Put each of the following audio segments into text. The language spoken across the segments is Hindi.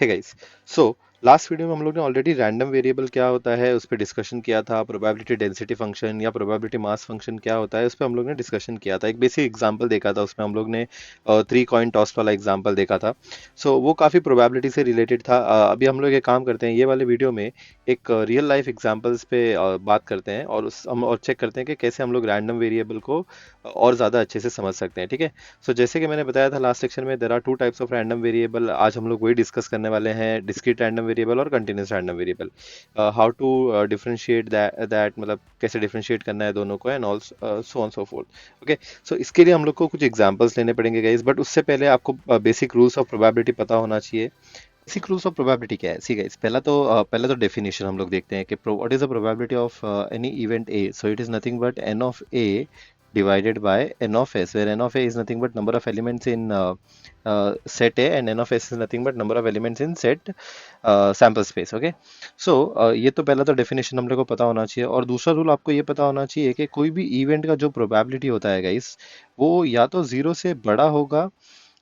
है गाइस। सो लास्ट वीडियो में हम लोग ने ऑलरेडी रैंडम वेरिएबल क्या होता है उस पर डिस्कशन किया था। प्रोबेबिलिटी डेंसिटी फंक्शन या प्रोबेबिलिटी मास फंक्शन क्या होता है उस पर हम लोग ने डिस्कशन किया था। एक बेसिक एग्जांपल देखा था, उसमें हम लोग ने 3 कॉइन टॉस वाला एग्जांपल देखा था। सो वो काफ़ी प्रोबेबिलिटी से रिलेटेड था। अभी हम लोग ये काम करते हैं, ये वाले वीडियो में एक रियल लाइफ एग्जांपल्स पे बात करते हैं और हम और चेक करते हैं कि कैसे हम लोग रैंडम वेरिएबल को और ज़्यादा अच्छे से समझ सकते हैं। ठीक है। सो जैसे कि मैंने बताया था लास्ट सेक्शन में, there are 2 types of random variable. आज हम लोग वही डिस्कस करने वाले हैं, डिस्क्रीट रैंडम वेरिएबल और continuous random variable. How to differentiate that मतलब कैसे डिफरेंशिएट करना है दोनों को, and all so on so forth. Okay. So इसके लिए हम लोग को कुछ एग्जांपल्स लेने पड़ेंगे गाइस, बट उससे पहले आपको बेसिक रूल्स ऑफ प्रोबेबिलिटी पता होना चाहिए। बेसिक रूल्स ऑफ प्रोबेबिलिटी क्या है? सी गाइस, पहला तो डेफिनेशन हम लोग देखते हैं कि what is the probability of any event A. So it is nothing but n of A divided by n of s, where n of a is nothing but number of elements in set A, and n of s is nothing but number of elements in set sample space. Okay, so ये तो पहला तो डेफिनेशन हम लोग को पता होना चाहिए। और दूसरा रूल आपको ये पता होना चाहिए कि कोई भी इवेंट का जो प्रोबेबिलिटी होता है गाइस, वो या तो जीरो से बड़ा होगा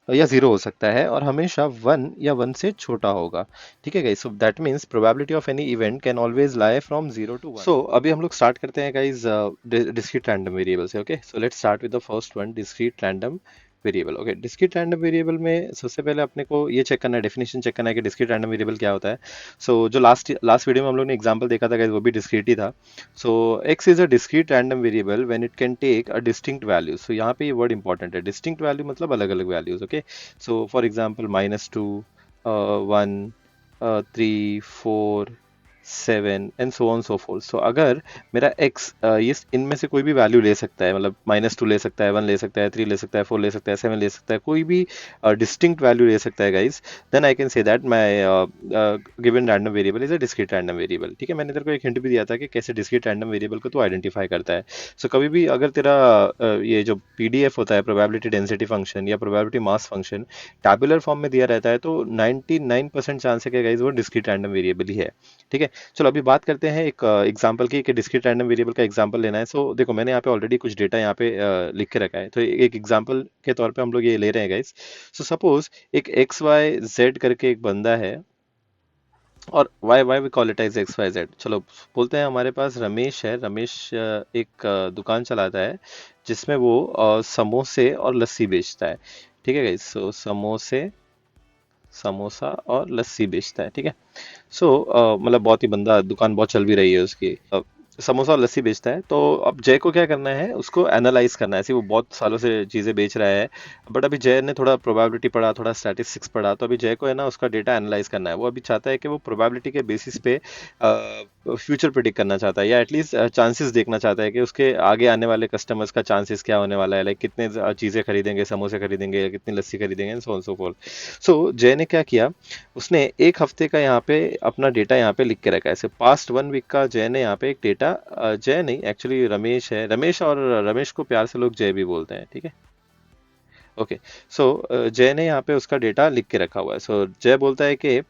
या जीरो हो सकता है, और हमेशा वन या वन से छोटा होगा। ठीक है guys, so that means probability of any event can always lie from 0 to 1। सो अभी हम लोग स्टार्ट करते हैं गाइस डिस्क्रीट रैंडम वेरिएबल से। Okay, so let's start with the first one, discrete random variable. Okay, discrete random variable में सबसे पहले अपने को ये चेक करना है, डेफिनेशन चेक करना है कि डिस्क्रीट रैंडम वेरिएबल क्या होता है। सो जो लास्ट लास्ट वीडियो में हम लोग ने एग्जांपल देखा था गाइस, वो भी डिस्क्रीट ही था। So x is a discrete random variable when it can take a distinct value. So यहाँ पे ये वर्ड इंपॉर्टेंट है, डिस्टिंक्ट वैल्यू मतलब अलग अलग values. Okay, so for example -2, 1, 3, 4, 7 and so on so forth. So अगर मेरा x ये इनमें से कोई भी वैल्यू ले सकता है, मतलब -2 ले सकता है, 1 ले सकता है, 3 ले सकता है, 4 ले सकता है, 7 ले सकता है, कोई भी डिस्टिंक्ट वैल्यू ले सकता है guys, then I can say that my given random variable is a discrete random variable. ठीक है, मैंने तेरे को एक हिंट भी दिया था कि कैसे डिस्क्रीट रैंडम वेरिएबल को तू आइडेंटिफाई करता है। सो कभी भी अगर तेरा ये जो पीडीएफ होता है, प्रोबेबिलिटी डेंसिटी फंक्शन या probability mass function, tabular form में दिया रहता है, तो 99% चांस है कि गाइस वो डिस्क्रीट रैंडम वेरिएबल ही है। ठीक है, चलो अभी बात करते हैं एक एग्जांपल की कि डिस्क्रीट रैंडम वेरिएबल का एग्जांपल लेना है। सो देखो, मैंने यहाँ पे ऑलरेडी कुछ डेटा यहाँ पे लिख के रखा है, तो एक एग्जांपल के तौर पे हम लोग ये ले रहे हैं गाइस। सो सपोज एक एक्स वाई जेड करके एक बंदा है, और why why we call it as X Y Z. चलो बोलते हैं हमारे पास रमेश है। रमेश एक दुकान चलाता है जिसमें वो समोसे और लस्सी बेचता है। ठीक है गाइस, सो समोसे, समोसा और लस्सी बेचता है। ठीक है। सो मतलब बहुत ही बंदा, दुकान बहुत चल भी रही है उसकी। समोसा और लस्सी बेचता है, तो अब जय को क्या करना है, उसको एनालाइज करना है। ऐसे वो बहुत सालों से चीज़ें बेच रहा है, बट अभी जय ने थोड़ा प्रोबेबिलिटी पढ़ा, थोड़ा स्टैटिस्टिक्स पढ़ा, तो अभी जय को है ना उसका डेटा एनालाइज करना है। वो अभी चाहता है कि वो प्रोबेबिलिटी के बेसिस पे फ्यूचर प्रिडिक्ट करना चाहता है, या एटलीस्ट चांसेस देखना चाहता है कि उसके आगे आने वाले कस्टमर्स का चांसेस क्या होने वाला है, लाइक कितने चीज़ें खरीदेंगे, समोसे खरीदेंगे या कितनी लस्सी खरीदेंगे, and so on so forth. So Jay ने क्या किया, उसने एक हफ्ते का यहाँ पे अपना डेटा यहाँ पे लिख के रखा है। ऐसे पास्ट 1 वीक का जय ने यहाँ पे एक डेटा, जय नहीं एक्चुअली रमेश है, रमेश, और रमेश को प्यार से लोग जय भी बोलते हैं। ठीक है। ओके। सो जय ने यहाँ पे उसका डेटा लिख के रखा हुआ है। सो जय बोलता है कि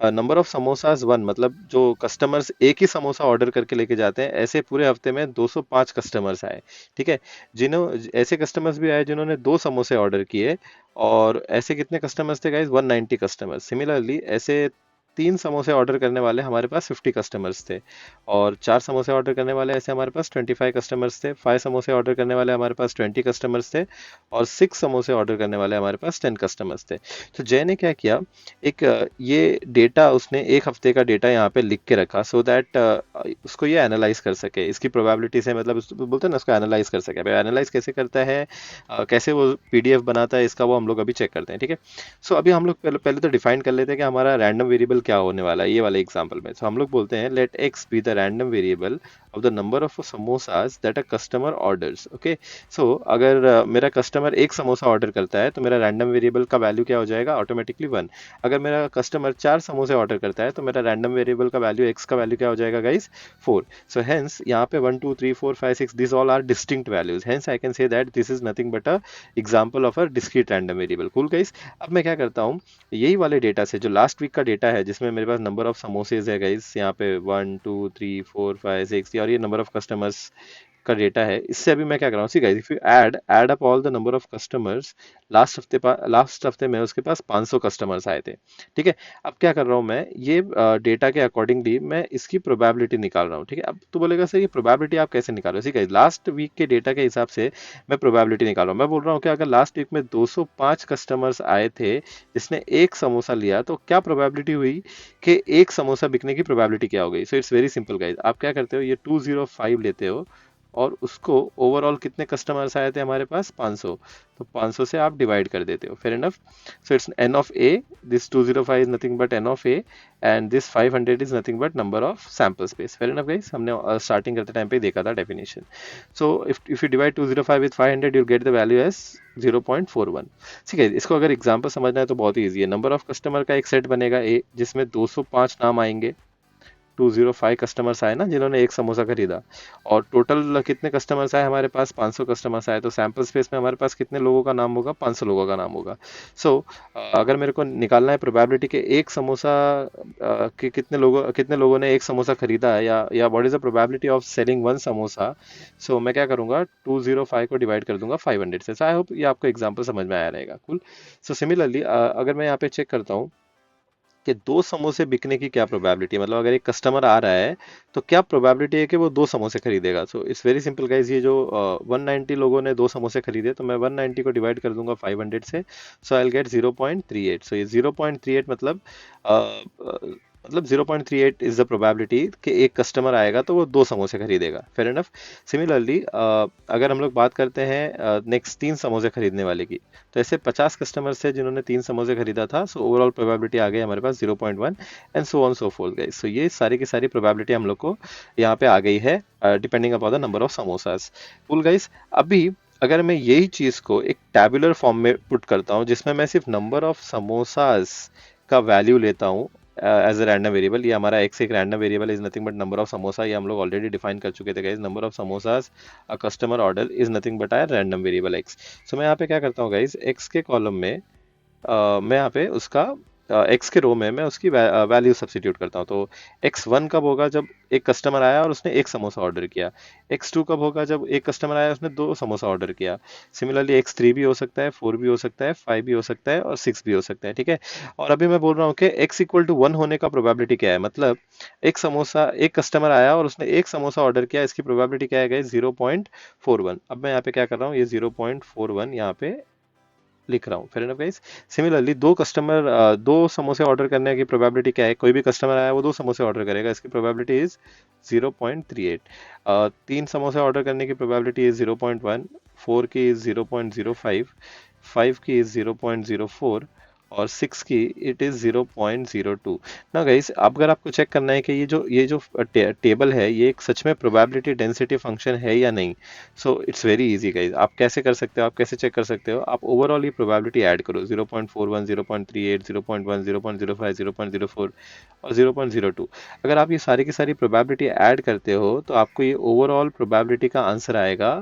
नंबर ऑफ समोसाज 1, मतलब जो कस्टमर्स एक ही समोसा ऑर्डर करके लेके जाते हैं, ऐसे पूरे हफ्ते में 205 कस्टमर्स आए। ठीक है। जिन्हों ऐसे कस्टमर्स भी आए जिन्होंने 2 समोसे ऑर्डर किए, और ऐसे कितने कस्टमर्स थे गाइस, 190 कस्टमर्स। सिमिलरली ऐसे 3 समोसे ऑर्डर करने वाले हमारे पास 50 कस्टमर्स थे, और 4 समोसे ऑर्डर करने वाले ऐसे हमारे पास 25 कस्टमर्स थे, 5 समोसे ऑर्डर करने वाले हमारे पास 20 कस्टमर्स थे, और 6 समोसे ऑर्डर करने वाले हमारे पास 10 कस्टमर्स थे। तो जय ने क्या किया, एक ये डेटा उसने एक हफ्ते का डेटा यहाँ पे लिख के रखा, सो दैट उसको ये एनालाइज कर सके इसकी प्रोबेबिलिटी से, मतलब बोलते हैं ना उसको एनालाइज कर सके। एनालाइज कैसे करता है, कैसे वो पीडीएफ बनाता है, इसका वो हम लोग अभी चेक करते हैं। ठीक है। सो अभी हम लोग पहले पहले तो डिफाइन कर लेते हैं कि हमारा रैंडम वेरिएबल क्या होने वाला है ये वाले एग्जांपल में। सो हम लोग बोलते हैं let X be the random variable of the number of samosas that a customer orders. Okay. So अगर मेरा कस्टमर एक समोसा ऑर्डर करता है, तो मेरा रैंडम वेरिएबल का वैल्यू क्या हो जाएगा, ऑटोमेटिकली 1। अगर मेरा कस्टमर 4 समोसे ऑर्डर करता है, तो मेरा रैंडम वेरिएबल का वैल्यू एक्स का वैल्यू क्या हो जाएगा गाइस, 4। सो हेंस यहाँ पे 1 2 3 4 5 6 this all are distinct values, hence I can say that this is nothing but a example of a discrete random variable. Cool guys. अब मैं क्या करता हूँ, यही वाले डेटा से, जो लास्ट वीक का डेटा है जिसमें मेरे पास नंबर ऑफ समोसेज है गाइस, यहाँ पे 1 2 3 4 5 6, और ये नंबर ऑफ कस्टमर्स का डेटा है, इससे अभी मैं क्या कर रहा हूँ, see guys, if you add up all the number of customers, last हफ्ते में उसके पास 500 कस्टमर्स आए थे। ठीक है, अब क्या कर रहा हूँ मैं, ये डेटा के अकॉर्डिंगली मैं इसकी प्रोबेबिलिटी निकाल रहा हूँ। ठीक है, अब तू बोलेगा सर ये प्रोबेबिलिटी आप कैसे निकाल रहे हो? ठीक है, लास्ट वीक के डेटा के हिसाब से मैं प्रोबेबिलिटी निकाल रहा हूँ। मैं बोल रहा हूँ कि अगर लास्ट वीक में 205 कस्टमर्स आए थे जिसने एक समोसा लिया, तो क्या प्रोबेबिलिटी हुई कि एक समोसा बिकने की प्रोबेबिलिटी क्या हो गई? So it's very simple guys, आप क्या करते हो, ये 205 लेते हो और उसको ओवरऑल कितने कस्टमर्स आए थे हमारे पास, 500, तो 500 से आप डिवाइड कर देते हो, fair enough. So it's n of A, this 205 is nothing but n of A, and this 500 is nothing but number of sample space, fair enough guys. हमने स्टार्टिंग करते टाइम पे देखा था definition. So if you divide 205 with 500 you get the value as 0.41। ठीक है, इसको अगर एग्जांपल समझना है तो बहुत ही ईजी है। नंबर ऑफ कस्टमर का एक सेट बनेगा ए, जिसमें 205 नाम आएंगे, 205 कस्टमर्स आए ना जिन्होंने एक समोसा खरीदा, और टोटल कितने कस्टमर्स आए हमारे पास, 500 कस्टमर्स आए, तो सैंपल स्पेस में हमारे पास कितने लोगों का नाम होगा, 500 लोगों का नाम होगा। सो अगर मेरे को निकालना है प्रोबेबिलिटी के एक समोसा कि कितने लोगों ने एक समोसा खरीदा है, या what is the probability of selling one samosa, so मैं क्या करूंगा, 205 को डिवाइड कर दूंगा 500 से। आई होप ये आपको एग्जांपल समझ में आया रहेगा। कुल। सो सिमिलरली अगर मैं यहाँ पे चेक करता हूँ कि दो समोसे बिकने की क्या प्रोबेबिलिटी है, मतलब अगर एक कस्टमर आ रहा है तो क्या प्रोबेबिलिटी है कि वो दो समोसे खरीदेगा। So it's very simple guys, ये जो 190 लोगों ने दो समोसे खरीदे, तो मैं 190 को डिवाइड कर दूंगा 500 से, सो आई विल गेट 0.38। सो ये 0.38 मतलब 0.38 इज द प्रोबेबिलिटी कि एक कस्टमर आएगा तो वो दो समोसे खरीदेगा, फेयर इनफ। सिमिलरली अगर हम लोग बात करते हैं नेक्स्ट तीन समोसे खरीदने वाले की, तो ऐसे 50 कस्टमर्स थे जिन्होंने तीन समोसे खरीदा था, सो ओवरऑल प्रोबेबिलिटी आ गई हमारे पास 0.1, and so on so forth guys. So ये सारी की सारी प्रोबेबिलिटी हम लोग को यहाँ पे आ गई है, depending upon the number of samosas. Cool guys. अभी अगर मैं यही चीज को एक टैबुलर फॉर्म में पुट करता हूँ, जिसमें मैं सिर्फ नंबर ऑफ समोसास का वैल्यू लेता हूँ एज अ रैंडम वेरिएबल, ये हमारा एक्स एक random variable is nothing but number of samosa, ये हम लोग ऑलरेडी डिफाइन कर चुके थे guys. Number of samosas a customer order is nothing but our random variable X. So मैं यहाँ पे क्या करता हूँ गाइस, एक्स के कॉलम में मैं यहाँ पे उसका एक्स के रो में मैं उसकी वैल्यू सब्सिट्यूट करता हूँ। तो x1 कब होगा, जब एक कस्टमर आया और उसने एक समोसा ऑर्डर किया। x2 कब होगा, जब एक कस्टमर आया उसने दो समोसा ऑर्डर किया। सिमिलरली x3 भी हो सकता है, 4 भी हो सकता है, 5 भी हो सकता है और 6 भी हो सकता है। ठीक है, और अभी मैं बोल रहा हूँ कि x इक्वल टू 1 होने का प्रोबेबिलिटी क्या है, मतलब एक कस्टमर आया और उसने एक समोसा ऑर्डर किया, इसकी प्रोबेबिलिटी क्या है गाइस, 0.41। अब मैं यहाँ पे क्या कर रहा हूँ, ये 0.41 यहाँ पे लिख रहा हूँ, फेयर इनफ गाइस। सिमिलरली दो समोसे ऑर्डर करने की प्रोबेबिलिटी क्या है, कोई भी कस्टमर आया वो दो समोसे ऑर्डर करेगा, इसकी प्रोबेबिलिटी इज 0.38। तीन समोसे ऑर्डर करने की प्रोबेबिलिटी इज 0.1, 4 की इज 0.05, 5 की इज 0.04 और 6 की इट इज 0.02। ना गाइस, अब अगर आपको चेक करना है कि ये जो टेबल है ये एक सच में प्रोबेबिलिटी डेंसिटी फंक्शन है या नहीं, so it's very easy guys. आप कैसे कर सकते हो, आप कैसे चेक कर सकते हो, आप ओवरऑल ये प्रोबेबिलिटी ऐड करो, 0.41, 0.38, 0.1, 0.05, 0.04 और 0.02। अगर आप ये सारी की सारी प्रोबेबिलिटी ऐड करते हो तो आपको ये ओवरऑल प्रोबेबिलिटी का आंसर आएगा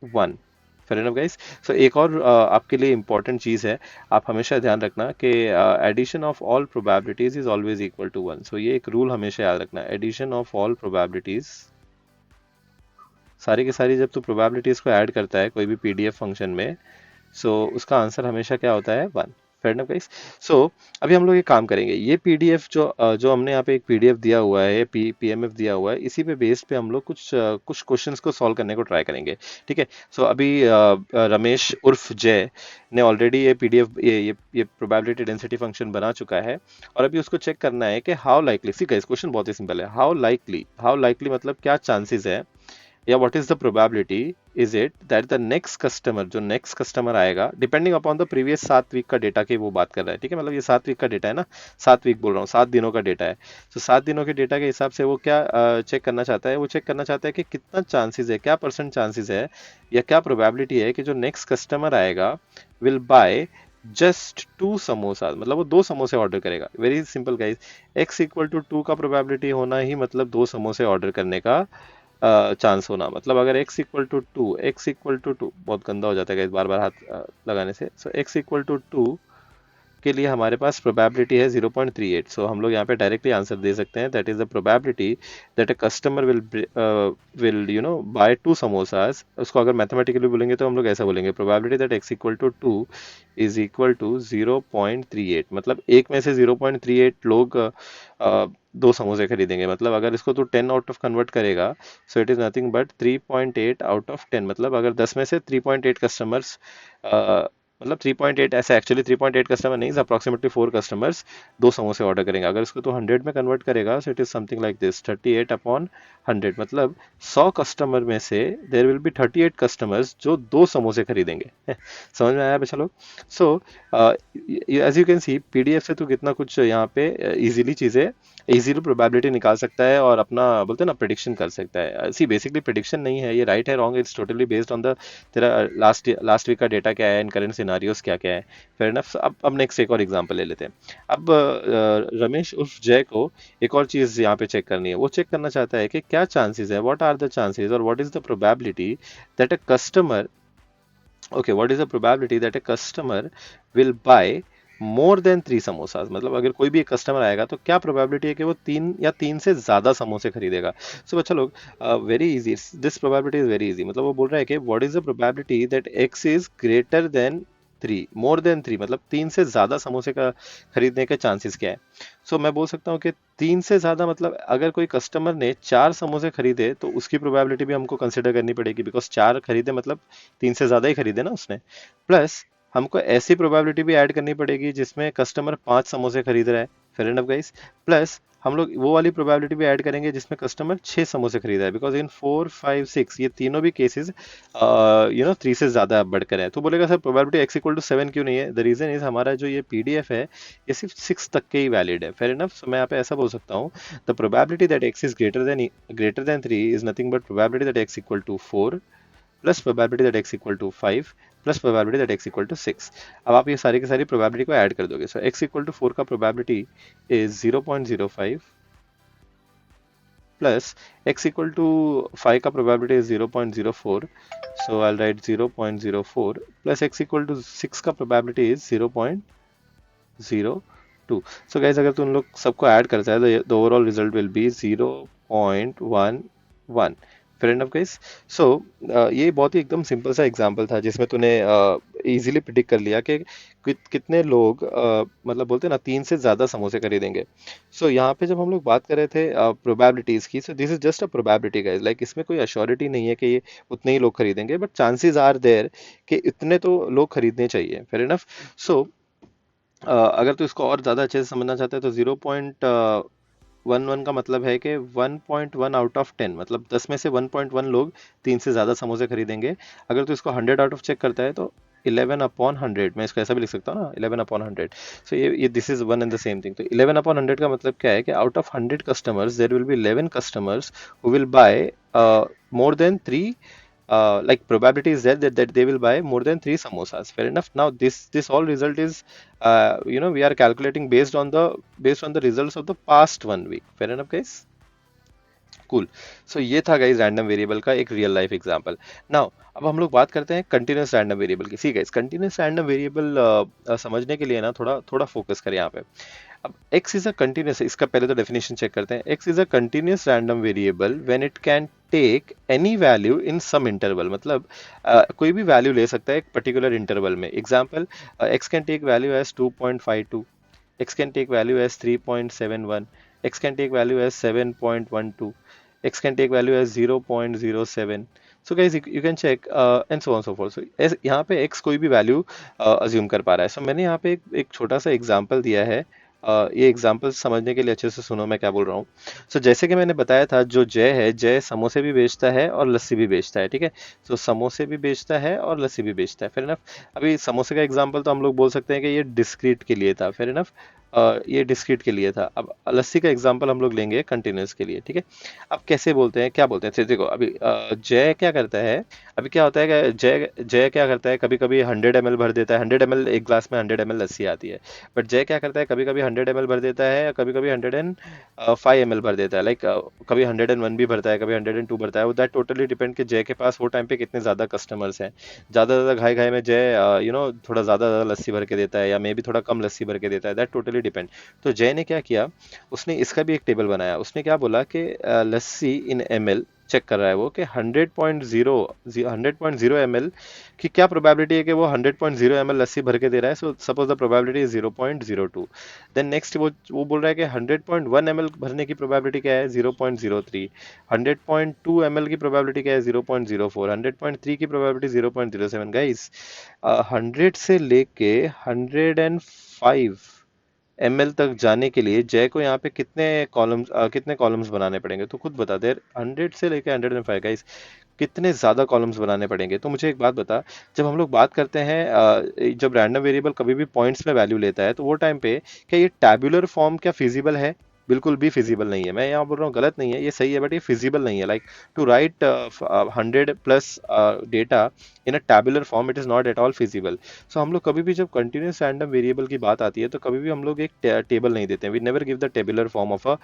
1। Fair enough guys. सो एक और आपके लिए इंपॉर्टेंट चीज है, आप हमेशा ध्यान रखना कि addition of all probabilities is always equal to 1। So ये एक रूल हमेशा याद रखना, एडिशन ऑफ ऑल प्रोबेबिलिटीज, सारी की सारी जब तू प्रोबेबिलिटीज को ऐड करता है कोई भी पीडीएफ फंक्शन में, सो उसका आंसर हमेशा क्या होता है, 1। Fair enough guys. सो अभी हम लोग ये काम करेंगे, ये पीडीएफ जो हमने यहाँ पे एक पीडीएफ दिया हुआ है, पीएमएफ दिया हुआ है, इसी पे बेस्ड पे हम लोग कुछ क्वेश्चंस को सॉल्व करने को ट्राई करेंगे। ठीक है, सो अभी रमेश उर्फ जय ने ऑलरेडी ये पीडीएफ ये प्रोबेबिलिटी डेंसिटी फंक्शन बना चुका है, और अभी उसको चेक करना है कि how likely, see guys question बहुत ही सिंपल है, हाउ लाइकली मतलब क्या चांसेस है, या what is the probability is it that the next customer, जो नेक्स्ट कस्टमर आएगा, depending upon the previous 7 week का डेटा की वो बात कर रहा है। ठीक है, मतलब ये 7 वीक का डेटा है ना, 7 वीक बोल रहा हूँ, 7 दिनों का डेटा है। तो 7 दिनों के डेटा के हिसाब से वो क्या चेक करना चाहता है, वो चेक करना चाहता है कि कितना चांसेस है, क्या परसेंट चांसेस है, या क्या प्रोबेबिलिटी है कि जो नेक्स्ट कस्टमर आएगा विल बाय जस्ट 2 समोसा, मतलब वो दो समोसे ऑर्डर करेगा। Very simple guys, x equal to 2 का प्रोबेबिलिटी होना ही मतलब दो समोसे ऑर्डर करने का चांस होना, मतलब अगर x इक्वल टू टू बहुत गंदा हो जाता है इस बार बार हाथ लगाने से। सो x इक्वल टू 2, के लिए हमारे पास प्रोबेबिलिटी है 0.38। सो हम लोग यहाँ पे डायरेक्टली आंसर दे सकते हैं, that is the probability that a customer will buy 2 samosas. उसको अगर मैथमेटिकली बोलेंगे तो हम लोग ऐसा बोलेंगे, probability that x equal to 2 is equal to 0.38। मतलब एक में से 0.38 लोग 2 समोसे खरीदेंगे। मतलब अगर इसको तो 10 आउट ऑफ कन्वर्ट करेगा, सो it is nothing but 3.8 out of 10। मतलब अगर 10 में से 3.8 कस्टमर्स, मतलब 3.8, ऐसा एक्चुअली 3.8 कस्टमर नहीं, अप्रोक्सीमेटली 4 कस्टमर्स 2 समोसे ऑर्डर करेंगे। अगर इसको तो 100 में कन्वर्ट करेगा, सो it is something like this, 38/100। मतलब 100 कस्टमर में से देर विल बी 38 कस्टमर्स जो 2 समोसे खरीदेंगे। समझ में आया बच्चा लोग? So as you can see, PDF से तो कितना कुछ यहाँ पे इजीली चीजें, इजीली प्रोबेबिलिटी निकाल सकता है और अपना बोलते हैं ना प्रिडिक्शन कर सकता है। सी बेसिकली प्रिडिक्शन नहीं है ये, राइट है wrong, it's totally based on the तेरा लास्ट वीक का डेटा क्या है एंड करंट सिनारियोस क्या क्या है। Fair enough. अब नेक्स्ट एक और एग्जांपल ले लेते हैं। अब रमेश उर्फ जय को एक और चीज यहाँ पे चेक करनी है। वो चेक करना चाहता है कि क्या चांसेस है, व्हाट आर द चांसेस और what is the probability that a customer, okay, what is the probability that a customer will bye more than 3 samosas. मतलब अगर कोई भी एक कस्टमर आएगा तो क्या प्रोबेबिलिटी है कि वो 3 या 3 से ज्यादा समोसे खरीदेगा। सो बच्चा लोग, very easy, this probability is very easy. मतलब वो बोल रहा है कि what is the probability that x is greater than 3, more than 3, मतलब 3 से ज्यादा समोसे का खरीदने के चांसेस क्या है। सो मैं बोल सकता हूँ कि 3 से ज्यादा, मतलब अगर कोई कस्टमर ने 4 समोसे खरीदे तो उसकी प्रोबेबिलिटी भी हमको कंसिडर करनी पड़ेगी, बिकॉज 4 खरीदे मतलब 3 से ज्यादा ही खरीदे ना उसने। प्लस हमको ऐसी प्रोबेबिलिटी भी ऐड करनी पड़ेगी जिसमें कस्टमर 5 समोसे खरीद रहा है। Fair enough guys. प्लस हम लोग वो वाली प्रोबेबिलिटी भी ऐड करेंगे जिसमें कस्टमर 6 समोसे खरीद रहा है, बिकॉज इन 4, 5, 6 ये तीनों भी केसेस 3 से ज्यादा बढ़कर है। तो बोलेगा sir probability x equal to 7 क्यों नहीं है? द रीजन इज हमारा जो ये पीडीएफ है ये सिर्फ 6 तक के ही वैलिड है। Fair enough. सो मैं यहाँ पे ऐसा बोल सकता हूँ, the probability that x is greater than 3 is nothing but probability that x equal to 4 plus probability that x equal to 5 plus probability that x equal to 6। अब आप ये सारी की सारी प्रोबेबिलिटी को ऐड कर दोगे। सो x इक्वल टू 4 का probability is 0.05 plus x equal to 5 का probability is 0.04। So I will write 0.04 plus x equal to 6 का प्रोबेबिलिटी इज 0.02। सो गाइस अगर तुम लोग सबको ऐड करता है तो overall result will be 0.11। Fair enough guys. So ये बहुत ही एकदम सिंपल सा एग्जांपल था जिसमें तूने इजीली प्रिडिक्ट कर लिया कि कितने लोग मतलब बोलते हैं ना 3 से ज्यादा समोसे खरीदेंगे। सो यहाँ पे जब हम लोग बात कर रहे थे प्रोबेबिलिटीज की, सो this is just a probability guys, like इसमें कोई अश्योरिटी नहीं है कि ये उतने ही लोग खरीदेंगे, बट चांसेस आर देयर कि इतने तो लोग खरीदने चाहिए। Fair enough. सो अगर तो इसको और ज़्यादा अच्छे से समझना चाहते हैं तो 0.11 का मतलब है कि 1.1 आउट ऑफ 10, मतलब 10 में से 1.1 लोग 3 से ज़्यादा समोसे खरीदेंगे। अगर तो इसको 100 आउट ऑफ चेक करता है तो 11/100। मैं इसको ऐसा भी लिख सकता हूँ ना, 11/100। सो ये this is one and the same thing. तो 11/100 का मतलब क्या है कि out of 100 customers there will be 11 customers who will buy more than 3, like probability is there that they will buy more than 3 samosas. Fair enough. Now this all result is we are calculating based on the results of the past 1 week. Fair enough guys. Cool. So ये था गाइस रैंडम वेरिएबल का एक रियल लाइफ एग्जांपल। नाउ अब हम लोग बात करते हैं कंटिन्यूस रैंडम वेरिएबल की। See guys, continuous random variable समझने के लिए ना थोड़ा थोड़ा फोकस करें यहाँ पे। अब x इज अ कंटिन्यूस, इसका पहले तो डेफिनेशन चेक करते हैं। x is a continuous random variable when it can take any value in some interval. मतलब कोई भी वैल्यू ले सकता है एक पर्टिकुलर इंटरवल में। Example, x can take value as 2.52, x can take value as 3.71, x can take value as 7.12, x can take value as 0.07. So guys, you can check and so on so forth. So यहाँ पे x कोई भी वैल्यू अज्यूम कर पा रहा है। So मैंने यहाँ पे एक छोटा सा एग्जांपल दिया है। ये एग्जांपल समझने के लिए अच्छे से सुनो मैं क्या बोल रहा हूँ। सो जैसे कि मैंने बताया था, जो जय है, जय समोसे भी बेचता है और लस्सी भी बेचता है, ठीक है। सो समोसे भी बेचता है और लस्सी भी बेचता है। फिर इनफ। अभी समोसे का एग्जांपल तो हम लोग बोल सकते हैं कि ये डिस्क्रीट के लिए था। Fair enough. ये डिस्क्रीट के लिए था। अब लस्सी का एग्जांपल हम लोग लेंगे कंटिन्यूस के लिए, ठीक है। अब कैसे बोलते हैं, क्या बोलते हैं, देखो अभी जय क्या करता है। अभी क्या होता है कि जय जय क्या करता है, कभी कभी 100 ml भर देता है। 100 ml एक ग्लास में 100 ml लस्सी आती है। बट जय क्या करता है, कभी कभी 100 ml भर देता है, कभी कभी 105 ml भर देता है। लाइक कभी 101 भी भरता है, कभी 102 भरता है। वो दैट टोटली डिपेंड कि जय के पास वो टाइम पे कितने ज्यादा कस्टमर्स हैं। ज्यादा ज्यादा घाई घाई में जय थोड़ा ज्यादा ज्यादा लस्सी भर के देता है, या मे भी थोड़ा कम लस्सी भर के देता है। That totally depend. तो जय ने क्या किया, उसने इसका भी एक टेबल बनाया। उसने क्या बोला कि लस्सी इन ml चेक कर रहा है वो कि 100.0 की क्या प्रोबेबिलिटी है कि वो 100.0 ml लस्सी भर के दे रहा है। So suppose the probability is 0.02। Then next वो बोल रहा है कि 100.1 ml भरने की प्रोबेबिलिटी क्या है, 0.03। 100.2 ml की प्रोबेबिलिटी क्या है, 0.04। 100.3 की प्रोबेबिलिटी 0.07। गाइस 100 से लेके 105 ml तक जाने के लिए जय को यहाँ पे कितने कॉलम्स बनाने पड़ेंगे, तो खुद बता दे। 100 से लेके 105 गाइस, कितने ज्यादा कॉलम्स बनाने पड़ेंगे। तो मुझे एक बात बता, जब हम लोग बात करते हैं जब रैंडम वेरिएबल कभी भी पॉइंट्स में वैल्यू लेता है, तो वो टाइम पे क्या ये टैबुलर फॉर्म क्या फिजिबल है? बिल्कुल भी फिजिबल नहीं है। मैं यहाँ बोल रहा हूँ गलत नहीं है, ये सही है, बट ये फिजिबल नहीं है। Like to write 100+ data in a tabular form, it is not at all feasible. So हम लोग कभी भी जब कंटिन्यूस रैंडम वेरिएबल की बात आती है, तो कभी भी हम लोग एक टेबल नहीं देते हैं। We never give the tabular form of a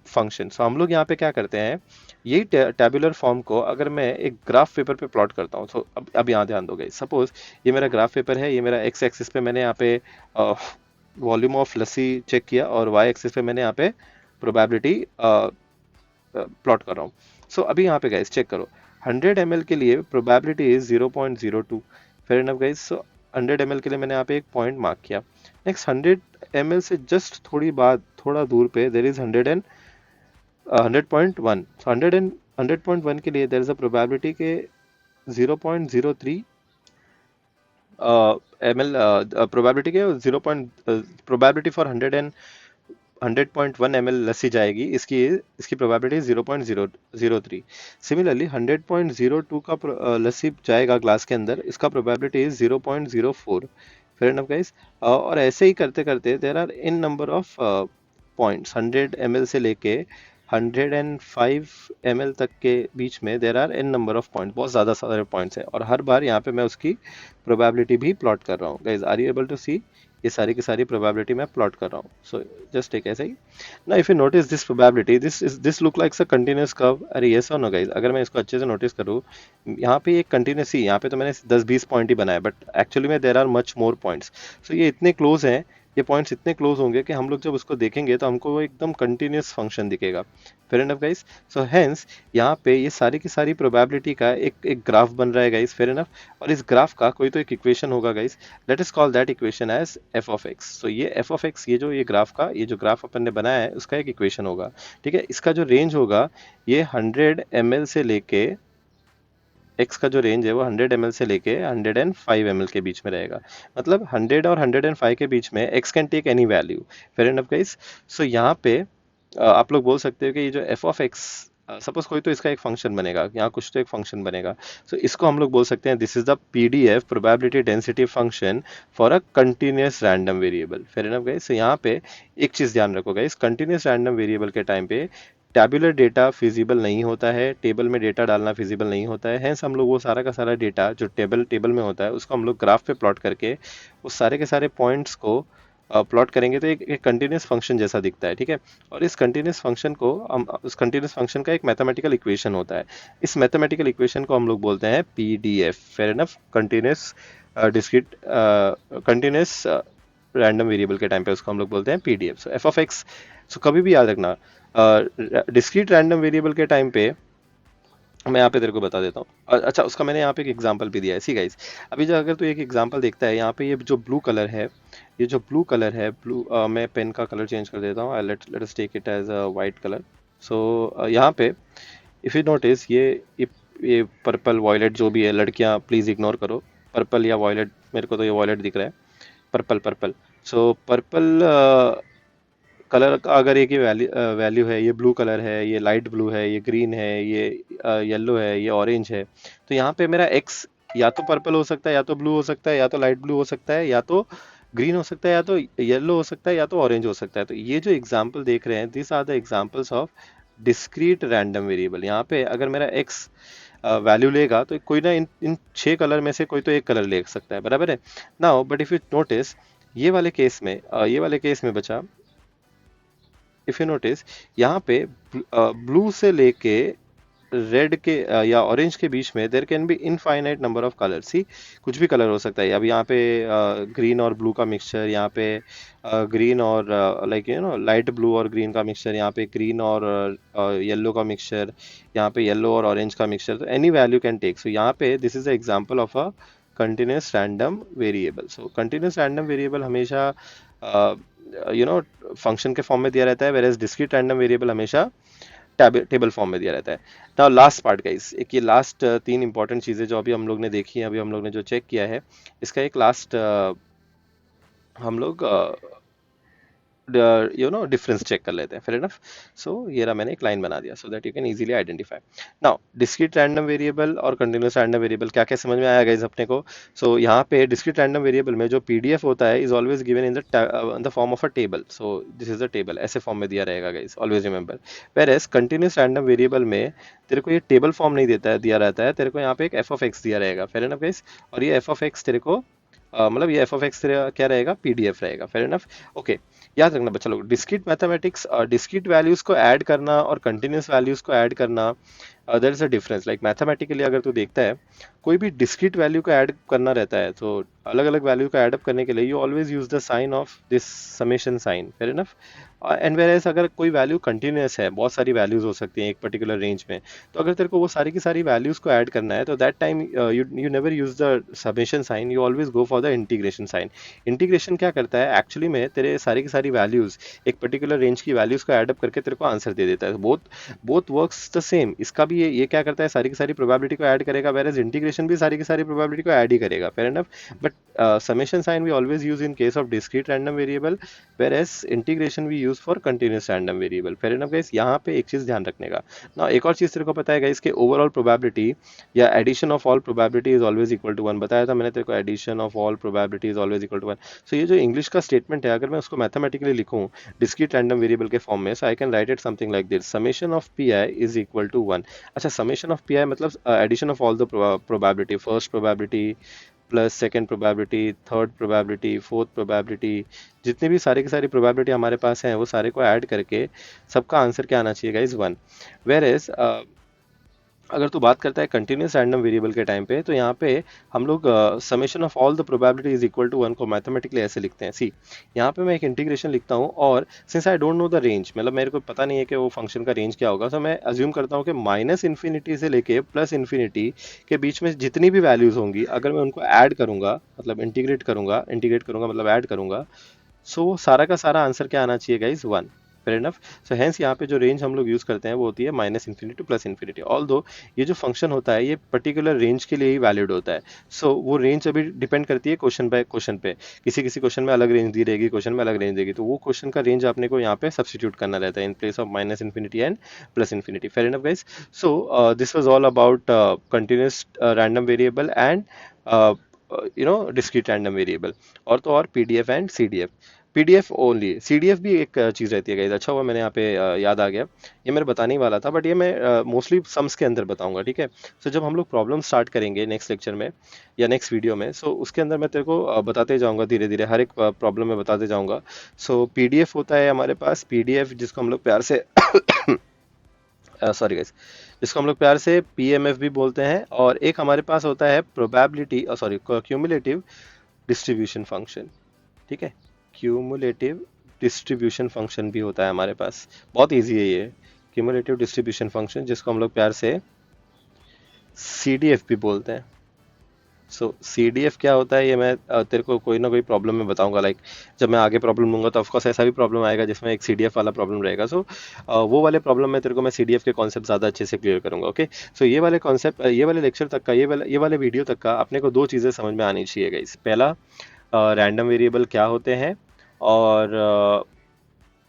function. So हम लोग यहाँ पे क्या करते हैं, यही टेबुलर फॉर्म को अगर मैं एक ग्राफ पेपर पे प्लॉट करता हूँ। तो अब यहाँ ध्यान दोगे, सपोज ये मेरा ग्राफ पेपर है। ये मेरा एक्स एक्सिस पे मैंने यहाँ पे वॉल्यूम ऑफ लस्सी चेक किया, और वाई एक्सिस पे मैंने यहाँ पे प्रोबेबिलिटी प्लॉट कर रहा हूँ। सो अभी यहाँ पे गाइस चेक करो, 100 ml के लिए probability is 0.02। Fair enough guys. So 100 ml के लिए मैंने यहाँ पे एक पॉइंट मार्क किया। नेक्स्ट 100 ml से जस्ट थोड़ा दूर पे देर इज 100.1। सो 100.1 के लिए देर इज अ प्रोबेबिलिटी के 0.03 ml प्रोबेबिलिटी के 0. प्रोबेबिलिटी फॉर 100.1 ml लस्सी जाएगी, इसकी इसकी प्रोबेबिलिटी 0.003। सिमिलरली 100.02 का लस्सी जाएगा ग्लास के अंदर, इसका probability is 0.04। Fair enough guys. और ऐसे ही करते करते there are n number of points. 100 ml से लेके 105 ml तक के बीच में there are n number of point, बहुत ज़्यादा सारे पॉइंट्स है। और हर बार यहाँ पे मैं उसकी प्रोबेबिलिटी भी प्लॉट कर रहा हूँ। Guys are you able to see, ये सारी की सारी प्रोबेबिलिटी मैं प्लॉट कर रहा हूँ। सो जस्ट टेक ऐसे ही ना, if you notice this probability, this look likes a continuous curve. अरे यस और नो गाइस, अगर मैं इसको अच्छे से नोटिस करूँ, यहाँ पे एक कंटिन्यूस ही, यहाँ पे तो मैंने 10-20 पॉइंट ही बनाया, बट एक्चुअली में there are much more points. So ये इतने क्लोज हैं, ये पॉइंट्स इतने क्लोज होंगे कि हम लोग जब उसको देखेंगे तो हमको वो एकदम कंटिन्यूस फंक्शन दिखेगा। Fair enough guys. So hence यहाँ पे ये सारी की सारी प्रोबेबिलिटी का एक एक ग्राफ बन रहा है गाइस। Fair enough. और इस ग्राफ का कोई तो एक इक्वेशन होगा guys, let us call that equation as F of X. So ये एफ ऑफ एक्स, ये जो ग्राफ अपन ने बनाया है, उसका एक इक्वेशन होगा। ठीक है, इसका जो रेंज होगा, ये 100 ml से लेके एक्स का जो रेंज है वो 100 ml से लेके 105 ml के बीच में रहेगा। मतलब 100 और 105 के बीच में X can take any value. Fair enough guys. So यहाँ पे आप लोग बोल सकते हो कि ये जो एफ ऑफ एक्स, सपोज कोई तो इसका एक फंक्शन बनेगा, यहाँ कुछ तो एक फंक्शन बनेगा। सो इसको हम लोग बोल सकते हैं this is the PDF probability density function for a continuous random variable. Fair enough guys. So यहाँ पे एक चीज ध्यान रखो गाइस, कंटिन्यूस रैंडम वेरिएबल के टाइम पे टैबुलर डेटा फिजिबल नहीं होता है, टेबल में डेटा डालना फिजिबल नहीं होता है। हैंस हम लोग वो सारा का सारा डेटा जो टेबल में होता है, उसको हम लोग ग्राफ पे प्लॉट करके उस सारे के सारे पॉइंट्स को प्लॉट करेंगे, तो एक कंटिन्यूस फंक्शन जैसा दिखता है। ठीक है। और इस कंटिन्यूस फंक्शन को हम, उस कंटिन्यूस फंक्शन का एक मैथमेटिकल इक्वेशन होता है। इस मैथमेटिकल इक्वेशन को हम लोग बोलते हैं PDF. Fair enough. Continuous discrete continuous random variable के टाइम पे उसको हम लोग बोलते हैं PDF. So F of X, so कभी भी याद रखना, डिस्क्रीट रैंडम वेरिएबल के टाइम पे मैं यहाँ पे तेरे को बता देता हूँ। अच्छा, उसका मैंने यहाँ पे एक एग्जांपल भी दिया है। सी गाइस, अभी जो अगर तू एक एग्जांपल देखता है, यहाँ पे ये जो ब्लू कलर है, ये जो ब्लू कलर है, मैं पेन का कलर चेंज कर देता हूँ। Let us take it as a white colour. So यहाँ पे इफ यू नोटिस, ये पर्पल वॉयलेट जो भी है, लड़कियाँ प्लीज इग्नोर करो, पर्पल या वॉयलेट, मेरे को तो ये वॉयलेट दिख रहा है, purple purple. So purple colour का अगर एक ये वैल्यू है, ये ब्लू कलर है, ये लाइट ब्लू है, ये ग्रीन है, ये येलो है, ये ऑरेंज है, तो यहाँ पे मेरा एक्स या तो पर्पल हो सकता है, या तो ब्लू हो सकता है, या तो लाइट ब्लू हो सकता है, या तो ग्रीन हो सकता है या तो येलो हो सकता है या तो ऑरेंज हो सकता है। तो ये जो एग्जाम्पल देख रहे हैं, this are the examples of discrete random variable. यहाँ पे अगर मेरा एक्स वैल्यू लेगा तो कोई ना इन इन 6 कलर में से कोई तो एक कलर ले सकता है, बराबर है। Now but if you notice, ये वाले केस में बचा, इफ यू नोटिस यहाँ पे ब्लू से लेके रेड के या ऑरेंज के बीच में there can be infinite number of colour. See, कुछ भी कलर हो सकता है। अब यहाँ पे ग्रीन और ब्लू का मिक्सचर, यहाँ पे ग्रीन और like you know light blue और ग्रीन का मिक्सचर, यहाँ पे ग्रीन और येलो का मिक्सचर, यहाँ पे येलो और ऑरेंज का मिक्सचर। तो एनी वैल्यू कैन टेक। सो यहाँ पे this is the example of a continuous random variable. So continuous random variable हमेशा फंक्शन के फॉर्म में दिया रहता है, वेयर डिस्क्रीट रैंडम वेरिएबल हमेशा टेबल फॉर्म में दिया रहता है। नाउ लास्ट पार्ट गाइस, एक ये लास्ट 3 इंपॉर्टेंट चीजें जो अभी हम लोग ने देखी हैं, अभी हम लोग ने जो चेक किया है, इसका एक लास्ट हम लोग डिफरेंस चेक कर लेते हैं। Fair enough. सो ये रहा, मैंने एक लाइन बना दिया so that you can easily identify. Now discrete random variable और कंटिन्यूअस रैंडम वेरिएबल क्या क्या समझ में आया गाइस अपने को। सो यहाँ पे डिस्क्रीट रैंडम वेरिएबल में जो पीडीएफ होता है is always given in the form of a table. So this is the table, ऐसे फॉर्म में दिया रहेगा guys, always remember. Whereas continuous random variable में तेरे को ये टेबल फॉर्म नहीं देता है, दिया रहता है तेरे को यहाँ पे एक एफ ऑफ एक्स दिया रहेगा। Fair enough guys. और ये एफ ऑफ एक्स तेरे को मतलब ये एफ ऑफ एक्स तेरा क्या रहेगा, पीडीएफ रहेगा। Fair enough. ओके, याद रखना बच्चा लोग, डिस्क्रीट मैथमेटिक्स डिस्क्रीट वैल्यूज को ऐड करना और कंटिन्यूस वैल्यूज को ऐड करना, there is a difference. Like mathematically अगर तू देखता है, कोई भी डिस्क्रीट वैल्यू को ऐड करना रहता है तो अलग अलग वैल्यू को ऐड अप करने के लिए you always use the sign of this summation sign. Fair enough. And whereas अगर कोई वैल्यू कंटिन्यूस है, बहुत सारी वैल्यूज हो सकती हैं एक पर्टिकुलर रेंज में, तो अगर तेरे को वो सारी की सारी वैल्यूज को ऐड करना है तो that time you never use the summation sign, you always go for the integration sign. Integration क्या करता है एक्चुअली में, तेरे सारी की सारी वैल्यूज एक पर्टिकुलर रेंज की वैल्यूज को ऐड अप करके तेरे को आंसर दे देता है। Both works the same. इसका भी ये क्या करता है, सारी की सारी प्रोबेबिलिटी को ऐड करेगा, वेयर एज इंटीग्रेशन भी सारी की सारी प्रोबेबिलिटी को ऐड ही करेगा। Fair enough. But summation sign we always use in case of discrete random variable, whereas integration we use for continuous random variable. Fair enough guys. यहाँ पे एक चीज ध्यान रखने का ना, एक और चीज तेरे को पता है गाइस कि ओवरऑल प्रोबेबिलिटी या addition of all probability is always equal to 1। बताया था मैंने तेरे को, addition of all probability is always equal to 1। So ये जो इंग्लिश का स्टेटमेंट है, अगर मैं उसको मैथमेटिकली लिखूं डिस्क्रीट रैंडम वेरिएबल के फॉर्म में, so I can write it something like this, summation of P I is equal to 1। अच्छा, समेशन ऑफ पी आई मतलब addition of all the probability, first probability plus second probability, third probability, fourth probability, जितनी भी सारी की सारी प्रोबेबिलिटी हमारे पास हैं वो सारे को ऐड करके सबका आंसर क्या आना चाहिए गाइज, 1। वेयर एज अगर तू बात करता है कंटिन्यूस रैंडम वेरिएबल के टाइम पे, तो यहाँ पे हम लोग summation of all the probability is equal to 1 को मैथमेटिकली ऐसे लिखते हैं। सी, यहाँ पे मैं एक इंटीग्रेशन लिखता हूँ और since I don't know the range, मतलब मेरे को पता नहीं है कि वो फंक्शन का रेंज क्या होगा, तो मैं अज्यूम करता हूँ कि माइनस इन्फिनिटी से लेके प्लस इन्फिनिटी के बीच में जितनी भी वैल्यूज होंगी, अगर मैं उनको ऐड करूंगा, मतलब इंटीग्रेट करूंगा मतलब ऐड करूंगा, सो सारा का सारा आंसर क्या आना चाहिए guys, 1। Fair enough. So hence यहाँ पे जो रेंज हम लोग यूज करते हैं वो होती है minus infinity two plus infinity. All दो ये जो फंक्शन होता है ये पर्टिकुलर रेंज के लिए ही वैलिड होता है। सो वो रेंज अभी डिपेंड करती है क्वेश्चन बाय क्वेश्चन पे, किसी किसी क्वेश्चन में अलग रेंज दी रहेगी, क्वेश्चन में अलग रेंज देगी, तो वो क्वेश्चन का रेंज आपने को यहाँ पे सब्सटीट्यूट करना रहता है in place of minus infinity and plus infinity. Fair enough guys. So this was all about continuous random variable and discrete random variable, और तो और PDF and CDF. PDF only, CDF भी एक चीज़ रहती है गाइस। अच्छा हुआ मैंने यहाँ पे याद आ गया, ये मेरे बताने ही वाला था, बट ये मैं मोस्टली सम्स के अंदर बताऊंगा, ठीक है। सो जब हम लोग प्रॉब्लम स्टार्ट करेंगे नेक्स्ट लेक्चर में या नेक्स्ट वीडियो में, सो उसके अंदर मैं तेरे को बताते जाऊंगा धीरे धीरे, हर एक प्रॉब्लम में बताते जाऊंगा। सो पीडीएफ होता है हमारे पास, पीडीएफ जिसको हम लोग प्यार से सॉरी गाइस, जिसको हम लोग प्यार से पीएमएफ भी बोलते हैं, और एक हमारे पास होता है probability sorry cumulative distribution function, ठीक है। क्यूमुलेटिव डिस्ट्रीब्यूशन फंक्शन भी होता है हमारे पास, बहुत इजी है ये क्यूमुलेटिव डिस्ट्रीब्यूशन फंक्शन, जिसको हम लोग प्यार से सीडीएफ भी बोलते हैं। सो सीडीएफ क्या होता है ये मैं तेरे को कोई ना कोई प्रॉब्लम में बताऊंगा। लाइक जब मैं आगे प्रॉब्लम लूंगा तो ऑफकोर्स ऐसा भी प्रॉब्लम आएगा जिसमें एक सीडीएफ वाला प्रॉब्लम रहेगा। सो वो वाले प्रॉब्लम में तेरे को मैं सीडीएफ के कॉन्सेप्ट ज़्यादा अच्छे से क्लियर करूंगा। ओके, सो ये वाले कॉन्सेप्ट, ये वाले लेक्चर तक का, ये वाले वीडियो तक का अपने को दो चीज़ें समझ में आनी चाहिए गाइस। पहला, रैंडम वेरिएबल क्या होते हैं, और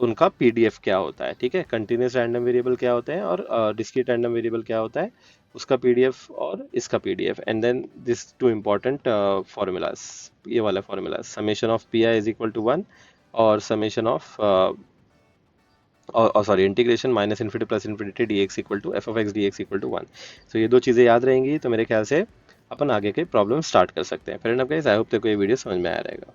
उनका पीडीएफ क्या होता है, ठीक है। कंटिन्यूस रैंडम वेरिएबल क्या होते हैं और डिस्क्रीट रैंडम वेरिएबल क्या होता है, उसका पीडीएफ और इसका PDF. And then this two important formulas, ये वाला formula, summation of P I is equal to 1 और समेशन ऑफ और sorry integration minus infinity plus infinity D X equal to F of X D X equal to 1। तो ये दो चीज़ें याद रहेंगी तो मेरे ख्याल से अपन आगे के प्रॉब्लम स्टार्ट कर सकते हैं। फ्रेंड, अब गाइस आई होप तेरे को ये वीडियो समझ में आया रहेगा।